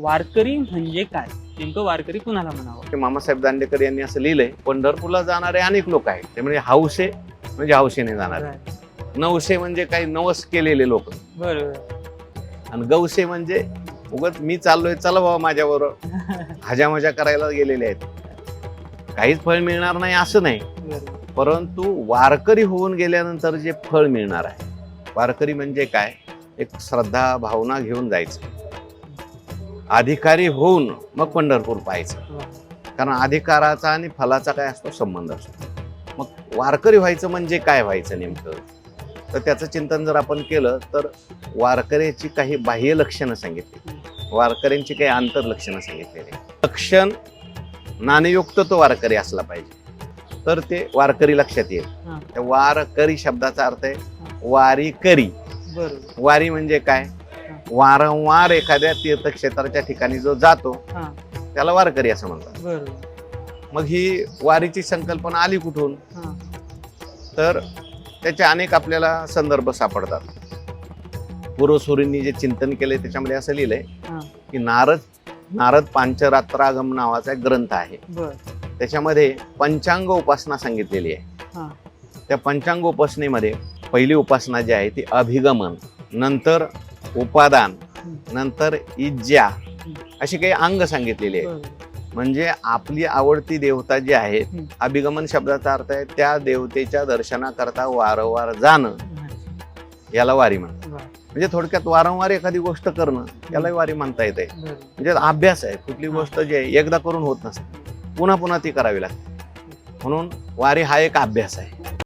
वारकरी म्हणजे काय, नेमकं वारकरी कुणाला म्हणावं? मामासाहेब दांडेकर यांनी असं लिहिलंय, पंढरपूरला जाणारे अनेक लोक आहेत. ते म्हणजे हौसे म्हणजे हौसेने जाणारे, नवसे म्हणजे काही नवस केलेले लोक, बरोबर. आणि गौसे म्हणजे उगत मी चाललोय चला बाबा माझ्याबरोबर हजा मजा करायला गेलेले आहेत. काहीच फळ मिळणार नाही असं नाही, बरोबर. परंतु वारकरी होऊन गेल्यानंतर जे फळ मिळणार आहे, वारकरी म्हणजे काय, एक श्रद्धा भावना घेऊन जायचं, अधिकारी होऊन मग पंढरपूर पाहायचं. कारण अधिकाराचा आणि फलाचा काय असतो, संबंध असतो. मग वारकरी व्हायचं म्हणजे काय व्हायचं नेमकं, तर त्याचं चिंतन जर आपण केलं तर वारकऱ्याची काही बाह्य लक्षणं सांगितली, वारकऱ्यांची काही आंतर लक्षणं सांगितलेली. लक्षण नाणयुक्त तो वारकरी असला पाहिजे, तर ते वारकरी लक्षात येईल. त्या वारकरी शब्दाचा अर्थ आहे वारी करी. बरोबर. वारी म्हणजे काय, वारंवार एखाद्या तीर्थक्षेत्राच्या ठिकाणी जो जातो त्याला वारकरी असं म्हणतात. बरोबर. मग ही वारीची संकल्पना आली कुठून, तर त्याचे अनेक आपल्याला संदर्भ सापडतात. पूर्वसुरींनी जे चिंतन केले त्याच्यामध्ये असं लिहिलंय की नारद पांचरात्रागम नावाचा एक ग्रंथ आहे. त्याच्यामध्ये पंचांग उपासना सांगितलेली आहे. त्या पंचांग उपासनेमध्ये पहिली उपासना जी आहे ती अभिगमन, नंतर उपादान, नंतर इज्जा, अशी काही अंग सांगितलेली आहेत. म्हणजे आपली आवडती देवता जी आहे, अभिगमन शब्दाचा अर्थ आहे त्या देवतेच्या दर्शनाकरता वारंवार जाणं, याला वारी म्हणतात. म्हणजे थोडक्यात वारंवार एखादी गोष्ट करणं याला वारी म्हणता येते. म्हणजे अभ्यास आहे, कुठली गोष्ट जी आहे एकदा करून होत नसते, पुन्हा पुन्हा ती करावी लागते. म्हणून वारी हा एक अभ्यास आहे.